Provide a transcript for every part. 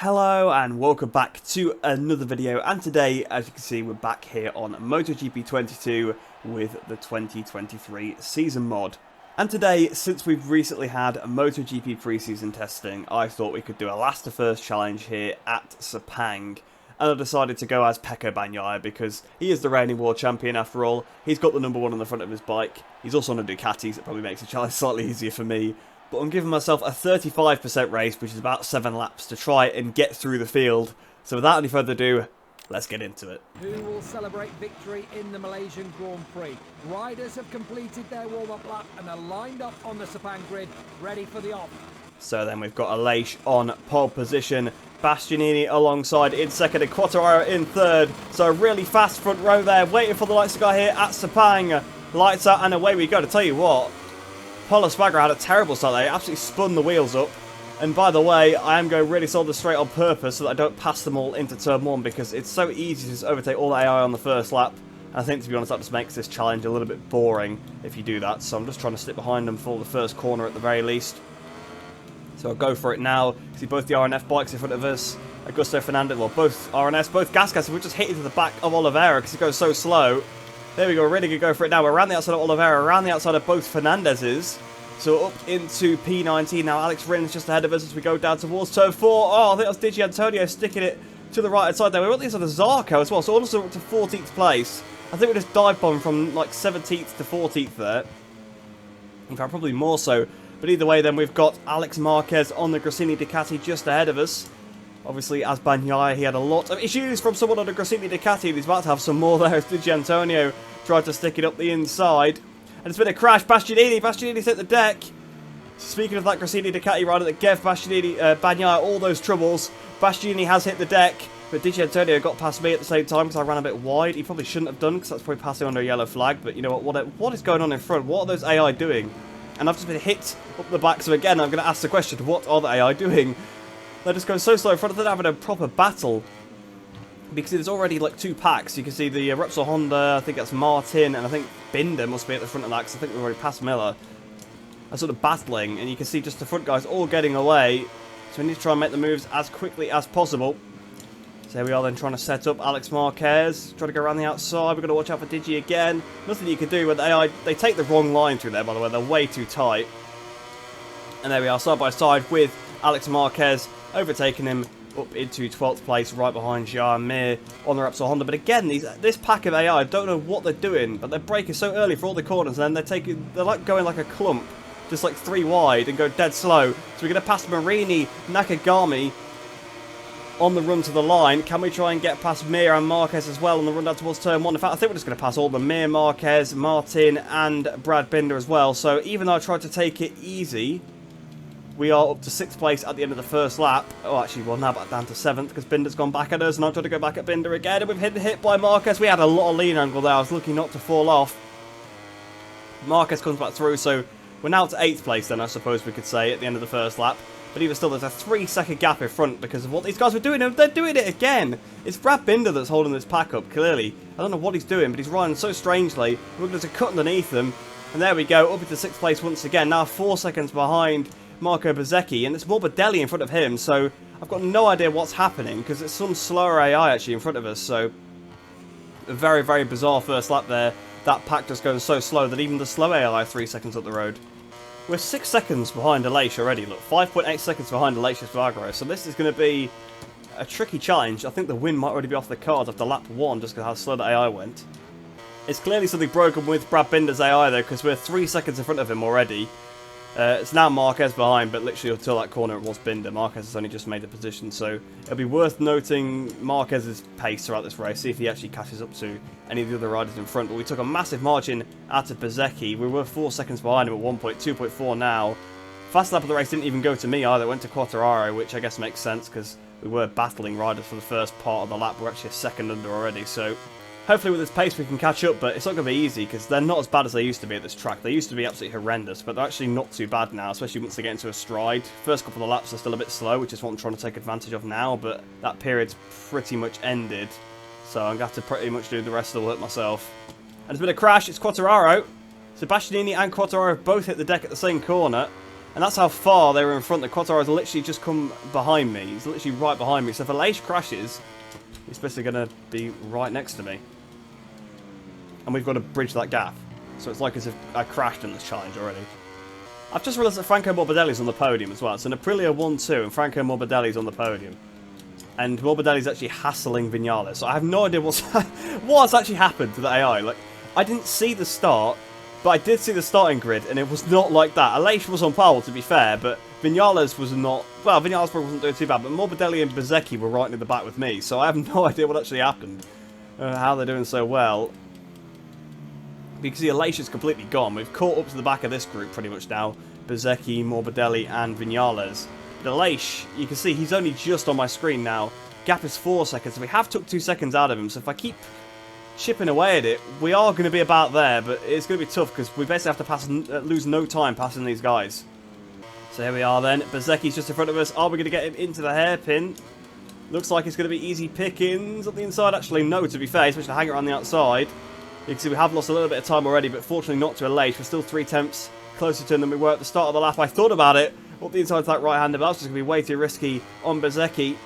Hello and welcome back to another video, and today, as you can see, we're back here on MotoGP 22 with the 2023 season mod. And today, since we've recently had a MotoGP pre-season testing, I thought we could do a last to first challenge here at Sepang. And I decided to go as Pecco Bagnaia because he is the reigning world champion after all. He's got the number one on the front of his bike. He's also on a Ducati, so it probably makes the challenge slightly easier for me. But I'm giving myself a 35% race, which is about 7 laps, to try and get through the field. So without any further ado, let's get into it. Who will celebrate victory in the Malaysian Grand Prix? Riders have completed their warm-up lap and are lined up on the Sepang grid, ready for the off. So then we've got Aleix on pole position, Bastianini alongside in second, and Quartararo in third. So a really fast front row there, waiting for the lights to go here at Sepang. Lights out and away we go. To tell you what, Polo Spagger had a terrible start there. He absolutely spun the wheels up. And by the way, I am going really solid straight on purpose so that I don't pass them all into turn 1, because it's so easy to just overtake all the AI on the first lap. And I think, to be honest, that just makes this challenge a little bit boring if you do that. So I'm just trying to stick behind them for the first corner at the very least. So I'll go for it now. See both the RNF bikes in front of us. Augusto Fernandez, well, both RNS, both gas gases. We're just hit into the back of Oliveira because he goes so slow. There we go, really good go for it now. We're around the outside of Oliveira, around the outside of both Fernandez's. So up into P19 now. Alex Rin's just ahead of us as we go down towards turn 4. Oh, I think that's Digi Antonio sticking it to the right side there. We've got these other Zarco as well, so also up to 14th place. I think we just dive bombed from like 17th to 14th there. In fact, probably more so. But either way, then we've got Alex Marquez on the Gresini Ducati just ahead of us. Obviously, as Bagnaia, he had a lot of issues from someone on the Gresini Ducati. He's about to have some more there as Digi Antonio tried to stick it up the inside. And it's been a crash. Bastianini's hit the deck. Speaking of that Gresini Ducati rider that gave Bagnaia all those troubles, Bastianini has hit the deck. But Digi Antonio got past me at the same time because I ran a bit wide. He probably shouldn't have done, because that's probably passing under a yellow flag. But you know what is going on in front? What are those AI doing? And I've just been hit up the back. So again, I'm going to ask the question, what are the AI doing? They're just going so slow in front of them, having a proper battle. Because there's already like 2 packs. You can see the Repsol Honda, I think that's Martin, and I think Binder must be at the front of that, because I think we've already passed Miller. Are sort of battling, and you can see just the front guys all getting away. So we need to try and make the moves as quickly as possible. So here we are then, trying to set up Alex Marquez, trying to go around the outside. We've got to watch out for Digi again. Nothing you can do with the AI. They take the wrong line through there, by the way. They're way too tight. And there we are, side by side with Alex Marquez, overtaking him up into 12th place, right behind Jean Mir on the Repsol Honda. But again, this pack of AI, I don't know what they're doing, but they're braking so early for all the corners, and then they're like going like a clump, just like 3 wide, and go dead slow. So we're going to pass Marini, Nakagami on the run to the line. Can we try and get past Mir and Marquez as well on the run down towards turn 1? In fact, I think we're just going to pass all the Mir, Marquez, Martin, and Brad Binder as well. So even though I tried to take it easy, we are up to 6th place at the end of the first lap. Oh, actually, well, now back down to 7th because Binder's gone back at us, and I'm trying to go back at Binder again, and we've hit by Marquez. We had a lot of lean angle there. I was looking not to fall off. Marquez comes back through, so we're now to 8th place then, I suppose we could say, at the end of the first lap. But even still, there's a 3-second gap in front because of what these guys were doing, and they're doing it again. It's Brad Binder that's holding this pack up, clearly. I don't know what he's doing, but he's riding so strangely. We're going to cut underneath them, and there we go, up into 6th place once again. Now 4 seconds behind Marco Bezzecchi, and it's Morbidelli in front of him, so I've got no idea what's happening because it's some slower AI actually in front of us. So a very, very bizarre first lap there. That pack just going so slow that even the slow AI 3 seconds up the road. We're 6 seconds behind Aleix already. Look, 5.8 seconds behind Aleix Espargaro. So this is going to be a tricky challenge. I think the win might already be off the cards after lap 1 just because how slow the AI went. It's clearly something broken with Brad Binder's AI though, because we're 3 seconds in front of him already. It's now Marquez behind, but literally until that corner it was Binder. Marquez has only just made the position, so it'll be worth noting Marquez's pace throughout this race, see if he actually catches up to any of the other riders in front. But we took a massive margin out of Bezzecchi. We were 4 seconds behind him at 1.2.4 now. Fast lap of the race didn't even go to me either, it went to Quartararo, which I guess makes sense because we were battling riders for the first part of the lap. We're actually a second under already, so hopefully with this pace we can catch up, but it's not going to be easy because they're not as bad as they used to be at this track. They used to be absolutely horrendous, but they're actually not too bad now, especially once they get into a stride. First couple of laps are still a bit slow, which is what I'm trying to take advantage of now, but that period's pretty much ended, so I'm going to have to pretty much do the rest of the work myself. And there's been a crash. It's Quartararo. Sebastianini and Quartararo both hit the deck at the same corner. And that's how far they were in front. The Quattro's literally just come behind me. He's literally right behind me. So if Aleix crashes, he's basically going to be right next to me. And we've got to bridge that gap. So it's like as if I crashed in this challenge already. I've just realised that Franco Morbidelli's on the podium as well. So Aprilia 1-2 and Franco Morbidelli's on the podium. And Morbidelli's actually hassling Vinales. So I have no idea what's actually happened to the AI. Like, I didn't see the start, but I did see the starting grid, and it was not like that. Aleix was on pole, to be fair, but Vinales was not... Well, Vinales probably wasn't doing too bad, but Morbidelli and Bezzecchi were right in the back with me, so I have no idea what actually happened. How they're doing so well. Because the Aleix is completely gone. We've caught up to the back of this group pretty much now. Bezzecchi, Morbidelli, and Vinales. But Aleix, you can see he's only just on my screen now. Gap is 4 seconds, so we have took 2 seconds out of him, so if I keep chipping away at it, we are going to be about there, but it's going to be tough because we basically have to lose no time passing these guys. So here we are then. Bezzecchi's just in front of us. Are we going to get him into the hairpin? Looks like it's going to be easy pickings on the inside. Actually, no, to be fair. He's supposed to hang around the outside. You can see we have lost a little bit of time already, but fortunately not to Aleix. We're still 3 tenths closer to him than we were at the start of the lap. I thought about it, up the inside of that right-hander, but that was just going to be way too risky on Bezzecchi.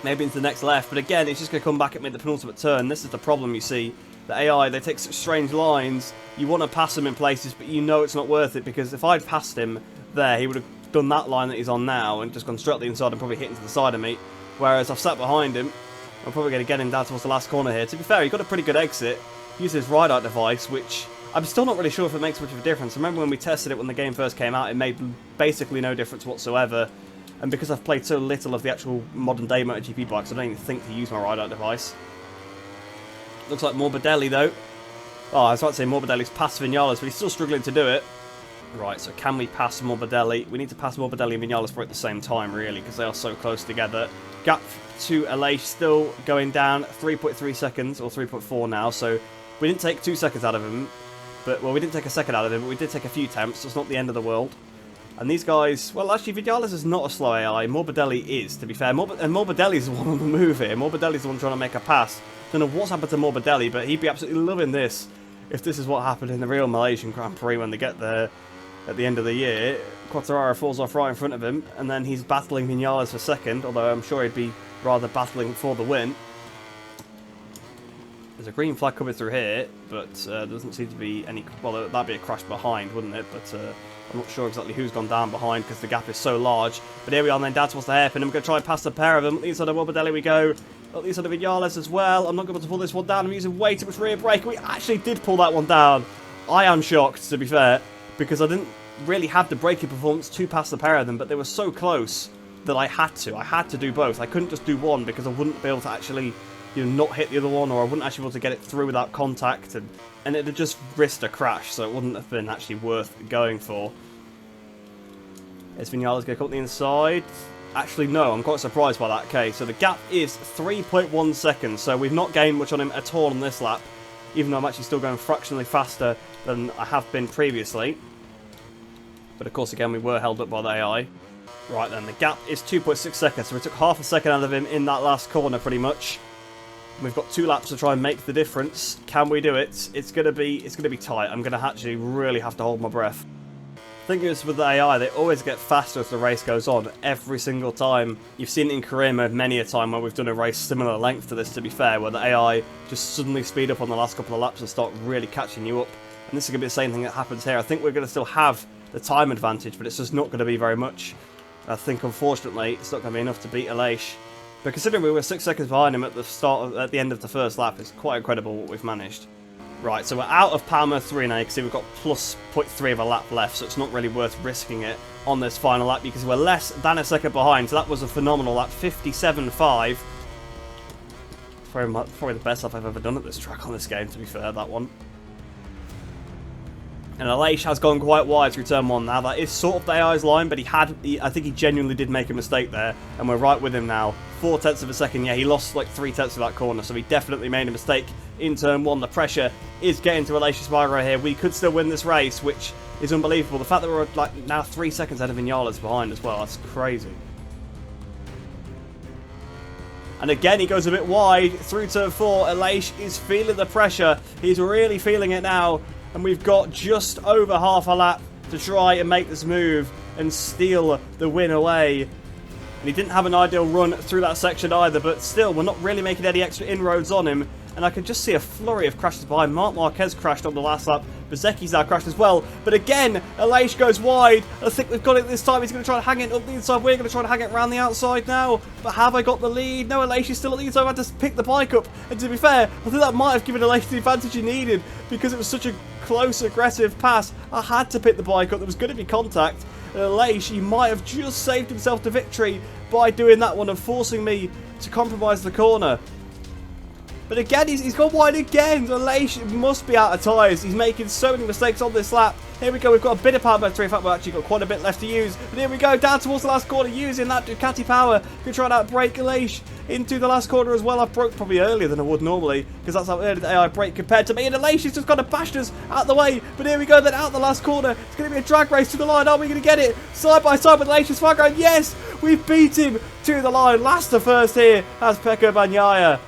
Maybe into the next left, but again, it's just going to come back at me at the penultimate turn. This is the problem, you see. The AI, they take such strange lines. You want to pass them in places, but you know it's not worth it, because if I'd passed him there, he would have done that line that he's on now and just gone straight to the inside and probably hit into the side of me. Whereas I've sat behind him. I'm probably going to get him down towards the last corner here. To be fair, he got a pretty good exit. Used his ride-out device, which I'm still not really sure if it makes much of a difference. I remember when we tested it when the game first came out, it made basically no difference whatsoever. And because I've played so little of the actual modern-day MotoGP bikes, I don't even think to use my ride-out device. Looks like Morbidelli, though. Oh, I was about to say Morbidelli's past Vinales, but he's still struggling to do it. Right, so can we pass Morbidelli? We need to pass Morbidelli and Vinales for at the same time, really, because they are so close together. Gap to Aleix still going down 3.3 seconds, or 3.4 now, so we didn't take 2 seconds out of him. But, well, we didn't take a second out of him, but we did take a few attempts, so it's not the end of the world. And these guys, well, actually, Vinales is not a slow AI. Morbidelli is, to be fair. And Morbidelli's the one on the move here. Morbidelli's the one trying to make a pass. Don't know what's happened to Morbidelli, but he'd be absolutely loving this if this is what happened in the real Malaysian Grand Prix when they get there at the end of the year. Quartararo falls off right in front of him, and then he's battling Vinales for second, although I'm sure he'd be rather battling for the win. There's a green flag coming through here, but there doesn't seem to be any... Well, that'd be a crash behind, wouldn't it? But I'm not sure exactly who's gone down behind because the gap is so large. But here we are, and then Dad towards the hairpin, and we're going to try and pass the pair of them. At the inside of Morbidelli we go. At the inside of Vinales as well. I'm not going to pull this one down. I'm using way too much rear brake. We actually did pull that one down. I am shocked, to be fair, because I didn't really have the braking performance to pass the pair of them, but they were so close that I had to. I had to do both. I couldn't just do one because I wouldn't be able to actually... not hit the other one, or I wouldn't actually be able to get it through without contact, and it had just risked a crash, so it wouldn't have been actually worth going for. Is Vinales going to come up the inside? Actually, no, I'm quite surprised by that. Okay, so the gap is 3.1 seconds, so we've not gained much on him at all on this lap, even though I'm actually still going fractionally faster than I have been previously. But of course, again, we were held up by the AI. Right then, the gap is 2.6 seconds, so we took half a second out of him in that last corner, pretty much. We've got 2 laps to try and make the difference. Can we do it? It's gonna be tight. I'm gonna actually really have to hold my breath. The thing is with the AI, they always get faster as the race goes on, every single time. You've seen it in career mode many a time where we've done a race similar length to this, to be fair, where the AI just suddenly speed up on the last couple of laps and start really catching you up. And this is gonna be the same thing that happens here. I think we're gonna still have the time advantage, but it's just not gonna be very much. I think, unfortunately, it's not gonna be enough to beat Aleix. But considering we were 6 seconds behind him at the end of the first lap, it's quite incredible what we've managed. Right, so we're out of Palmer 3 now. You can see we've got plus 0.3 of a lap left, so it's not really worth risking it on this final lap because we're less than a second behind. So that was a phenomenal lap, 57.5. Probably the best lap I've ever done at this track on this game, to be fair, that one. And Aleix has gone quite wide through turn 1 now. That is sort of the AI's line, but I think he genuinely did make a mistake there. And we're right with him now. 4 tenths of a second. Yeah, he lost like 3 tenths of that corner, so he definitely made a mistake in turn 1. The pressure is getting to Aleix Espargaro here. We could still win this race, which is unbelievable. The fact that we're like now 3 seconds ahead of Vinales behind as well, that's crazy. And again, he goes a bit wide through turn 4. Aleix is feeling the pressure. He's really feeling it now. And we've got just over half a lap to try and make this move and steal the win away. And he didn't have an ideal run through that section either, but still, we're not really making any extra inroads on him. And I can just see a flurry of crashes behind. Marc Marquez crashed on the last lap. Bezecchi's now crashed as well. But again, Aleix goes wide. I think we've got it this time. He's going to try to hang it up the inside. We're going to try to hang it around the outside now. But have I got the lead? No, Aleix is still at the inside. I had to pick the bike up. And to be fair, I think that might have given Aleix the advantage he needed, because it was such a close, aggressive pass. I had to pick the bike up. There was going to be contact. And Aleix, he might have just saved himself the victory by doing that one and forcing me to compromise the corner. But again, he's gone wide again. Aleix must be out of tyres. He's making so many mistakes on this lap. Here we go. We've got a bit of power battery. In fact, we've actually got quite a bit left to use. But here we go. Down towards the last corner using that Ducati power. Going to try and outbrake Aleix into the last corner as well. I broke probably earlier than I would normally, because that's how early the AI brake compared to me. And Aleix has just kind of bashed us out the way. But here we go. Then out the last corner. It's going to be a drag race to the line. Are we going to get it? Side by side with Aleix's far going. Yes, we've beat him to the line. Last to first here as Pecco Bagnaia.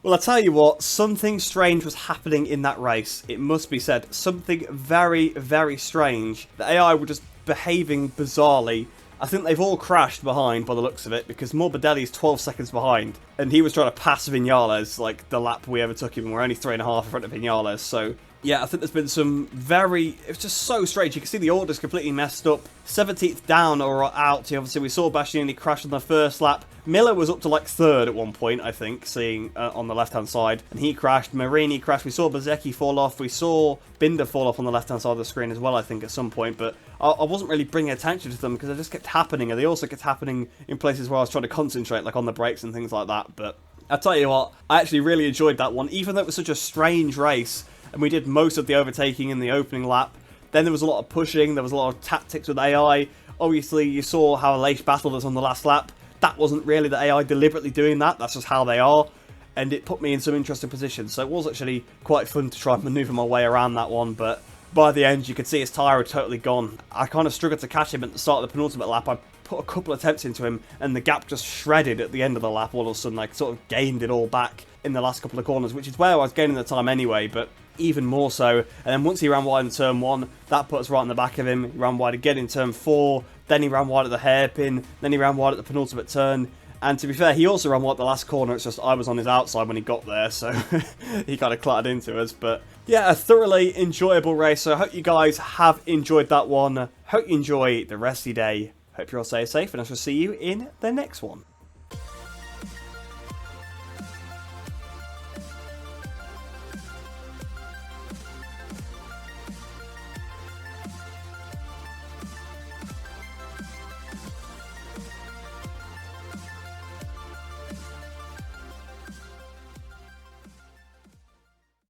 Well, I tell you what, something strange was happening in that race. It must be said, something very, very strange. The AI were just behaving bizarrely. I think they've all crashed behind by the looks of it, because Morbidelli's 12 seconds behind, and he was trying to pass Viñales, like the lap we ever took him, and we're only 3.5 in front of Viñales, so yeah, I think there's been some very... It's just so strange. You can see the order's completely messed up. 17th down or out. Obviously, we saw Bastianini crash on the first lap. Miller was up to like 3rd at one point, I think, seeing on the left-hand side. And he crashed. Marini crashed. We saw Bezecchi fall off. We saw Binder fall off on the left-hand side of the screen as well, I think, at some point. But I wasn't really bringing attention to them because they just kept happening. And they also kept happening in places where I was trying to concentrate, like on the brakes and things like that. But I'll tell you what, I actually really enjoyed that one. Even though it was such a strange race, and we did most of the overtaking in the opening lap. Then there was a lot of pushing, there was a lot of tactics with AI. Obviously, you saw how Aleix battled us on the last lap. That wasn't really the AI deliberately doing that, that's just how they are. And it put me in some interesting positions. So it was actually quite fun to try and manoeuvre my way around that one. But by the end, you could see his tyre had totally gone. I kind of struggled to catch him at the start of the penultimate lap. I put a couple of attempts into him, and the gap just shredded at the end of the lap. All of a sudden, I sort of gained it all back in the last couple of corners, which is where I was gaining the time anyway, but even more so. And then once he ran wide in turn 1, that put us right in the back of him. He ran wide again in turn 4, then he ran wide at the hairpin, then he ran wide at the penultimate turn. And to be fair, he also ran wide at the last corner. It's just I was on his outside when he got there, so he kind of clattered into us. But yeah, a thoroughly enjoyable race. So I hope you guys have enjoyed that one. Hope you enjoy the rest of your day. Hope you're all stay safe, and I shall see you in the next one.